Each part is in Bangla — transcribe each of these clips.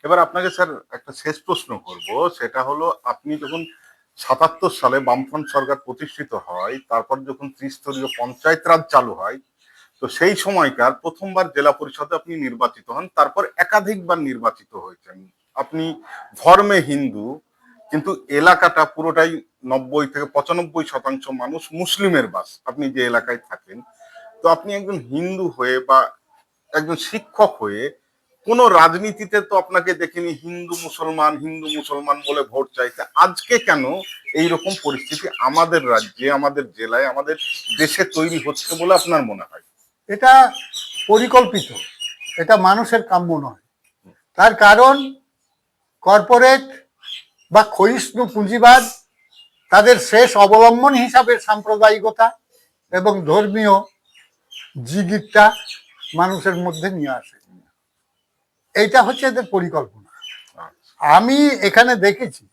এবার আপনাকে স্যার একটা শেষ প্রশ্ন করব, সেটা হলো আপনি যখন ৭৭ সালে বামফ্রন্ট সরকার প্রতিষ্ঠিত হয়, তারপর যখন ত্রিস্তরীয় পঞ্চায়েত রাজ চালু হয়, তো সেই সময়কার প্রথমবার জেলা পরিষদে আপনি নির্বাচিত হন, তারপর একাধিকবার নির্বাচিত হয়েছেন। আপনি ধর্মে হিন্দু, কিন্তু এলাকাটা পুরোটাই ৯০ থেকে ৯৫% মানুষ মুসলিমের বাস, আপনি যে এলাকায় থাকেন। তো আপনি একজন হিন্দু হয়ে বা একজন শিক্ষক হয়ে কোন রাজনীতিতে তো আপনাকে দেখিনি হিন্দু মুসলমান বলে ভোট চাইতে। আজকে কেন এইরকম পরিস্থিতি আমাদের রাজ্যে, আমাদের জেলায়, আমাদের দেশে তৈরি হচ্ছে বলে আপনার মনে হয়? এটা পরিকল্পিত, এটা মানুষের কাম্য নয়। তার কারণ কর্পোরেট বা ক্ষয়িষ্ণু পুঁজিবাদ তাদের শেষ অবলম্বন হিসাবে সাম্প্রদায়িকতা এবং ধর্মীয় জিগিরটা মানুষের মধ্যে নিয়ে আসে। এইটা হচ্ছে এদের পরিকল্পনা। আমি এখানে দেখেছি,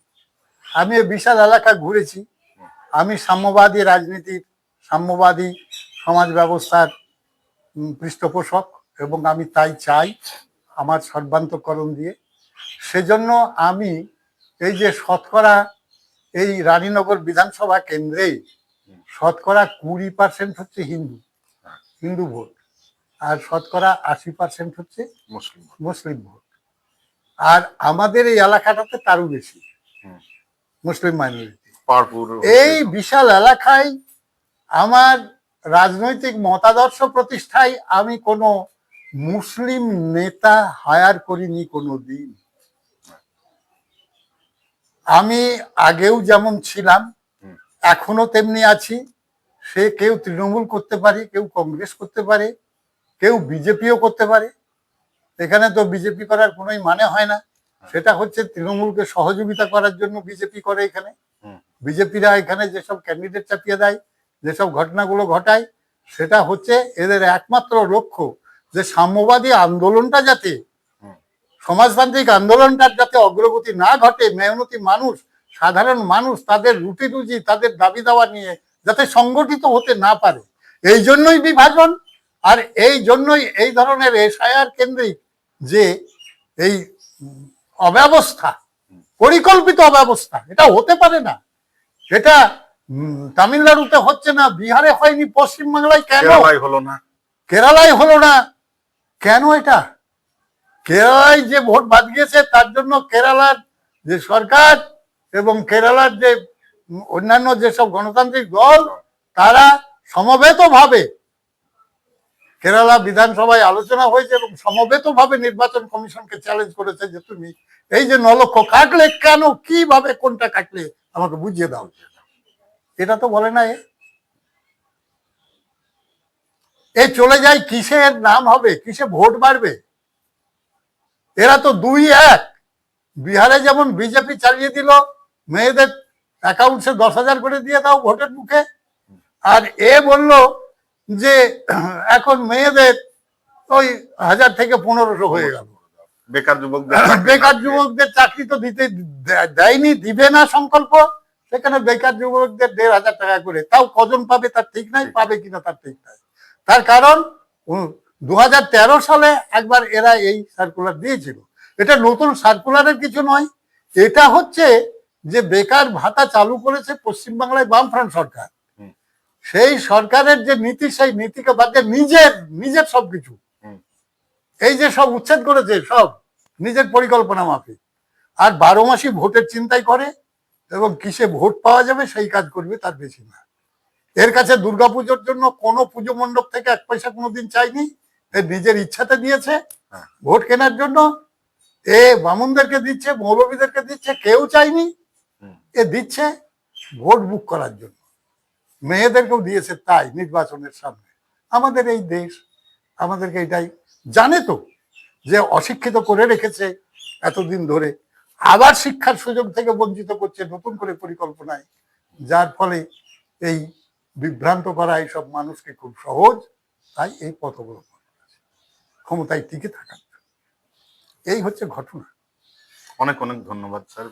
আমি বিশাল এলাকা ঘুরেছি, আমি সাম্যবাদী রাজনীতির, সাম্যবাদী সমাজ ব্যবস্থার পৃষ্ঠপোষক, এবং আমি তাই চাই আমার সর্বান্তকরণ দিয়ে। সেজন্য আমি এই যে শতকরা এই রানীনগর বিধানসভা কেন্দ্রে শতকরা 20% হচ্ছে হিন্দু ভোট, আর শতকরা 80% হচ্ছে মুসলিম ভোট। আর আমাদের এই এলাকাটাতে তারও বেশি মুসলিম মাইনরিটি। এই বিশাল এলাকায় আমার রাজনৈতিক মতাদর্শ প্রতিষ্ঠায় আমি কোনো মুসলিম নেতা হায়ার করিনি কোনো দিন। আমি আগেও যেমন ছিলাম এখনো তেমনি আছি। সে কেউ তৃণমূল করতে পারে, কেউ কংগ্রেস করতে পারে, কেউ বিজেপিও করতে পারে। এখানে তো বিজেপি করার কোনোই মানে হয় না। সেটা হচ্ছে তৃণমূলকে সহযোগিতা করার জন্য বিজেপি করে। এখানে বিজেপিরা এখানে যেসব ক্যান্ডিডেট চাপিয়ে দেয়, যেসব ঘটনাগুলো ঘটায়, সেটা হচ্ছে এদের একমাত্র লক্ষ্য যে সাম্যবাদী আন্দোলনটা যাতে, সমাজতান্ত্রিক আন্দোলনটার যাতে অগ্রগতি না ঘটে, মেহনতি মানুষ, সাধারণ মানুষ তাদের রুটি রুজি, তাদের দাবি দাওয়া নিয়ে যাতে সংগঠিত হতে না পারে, এই জন্যই বিভাজন। আর এই জন্যই এই ধরনের এসআইআর কেন্দ্রিক যে এই অব্যবস্থা, পরিকল্পিত অব্যবস্থা, এটা হতে পারে না। এটা তামিলনাড়ুতে হচ্ছে না, বিহারে হয়নি, পশ্চিমবাংলায় কেন হলো না, কেরালায় হলো না? কেন? এটা কেরালায় যে ভোট বাদ গিয়েছে তার জন্য কেরালার যে সরকার এবং কেরালার যে অন্যান্য যেসব গণতান্ত্রিক দল, তারা সমবেতভাবে কেরালা বিধানসভায় আলোচনা হয়েছে এবং সমবেতভাবে নির্বাচন কমিশনকে চ্যালেঞ্জ করেছে যে তুমি এই যে 9 লক্ষ কাটলে কেন, কিভাবে, কোনটা কাটলে আমাকে বুঝিয়ে দাও। এটা তো বলে না। এ চলে যায় কিসের নাম হবে, কিসে ভোট বাড়বে? এরা তো 2-1। বিহারে যেমন বিজেপি চালিয়ে দিল, মেয়েদের অ্যাকাউন্টসে 10,000 করে দিয়ে দাও ভোটের মুখে, আর এ বলল যে এখন মেয়েদের ওই 1000 থেকে 1500 হয়ে গেল। বেকার যুবকদের চাকরি তো দিতে দেয়নি, দিবে না সংকল্প। সেখানে বেকার যুবকদের 1,500 টাকা করে, তাও কজন পাবে তার ঠিক নাই, পাবে কিনা তার ঠিক নাই। তার কারণ 2013 সালে একবার এরা এই সার্কুলার দিয়েছিল। এটা নতুন সার্কুলারের কিছু নয়, এটা হচ্ছে যে বেকার ভাতা চালু করেছে পশ্চিমবাংলায় বামফ্রন্ট সরকার। সেই সরকারের যে নীতি, সেই নীতিকে বাদে নিজের সবকিছু, এই যে সব উচ্ছেদ করেছে, সব নিজের পরিকল্পনা মাফিক। আর 12 মাসই ভোটের চিন্তাই করে এবং কিসে ভোট পাওয়া যাবে সেই কাজ করবে, তার বেশি না। এর কাছে দুর্গাপুজোর জন্য কোনো পুজো মণ্ডপ থেকে 1 পয়সা কোনোদিন চাইনি, এর নিজের ইচ্ছাতে দিয়েছে ভোট কেনার জন্য। এ বামুনদেরকে দিচ্ছে, মৌলবীদেরকে দিচ্ছে, কেউ চাইনি। এ দিচ্ছে ভোট বুক করার জন্য, মেয়েদেরকেও দিয়েছে তাই নির্বাচনের সামনে। আমাদের এই দেশ আমাদেরকে এটাই জানে তো যে অশিক্ষিত করে রেখেছে এতদিন ধরে, আবার শিক্ষার সুযোগ থেকে বঞ্চিত করছে নতুন করে পরিকল্পনায়, যার ফলে এই বিভ্রান্ত করা এইসব মানুষকে খুব সহজ। তাই এই পথ অবলম্বন করেছে ক্ষমতায় টিকে থাকার। এই হচ্ছে ঘটনা। অনেক অনেক ধন্যবাদ স্যার।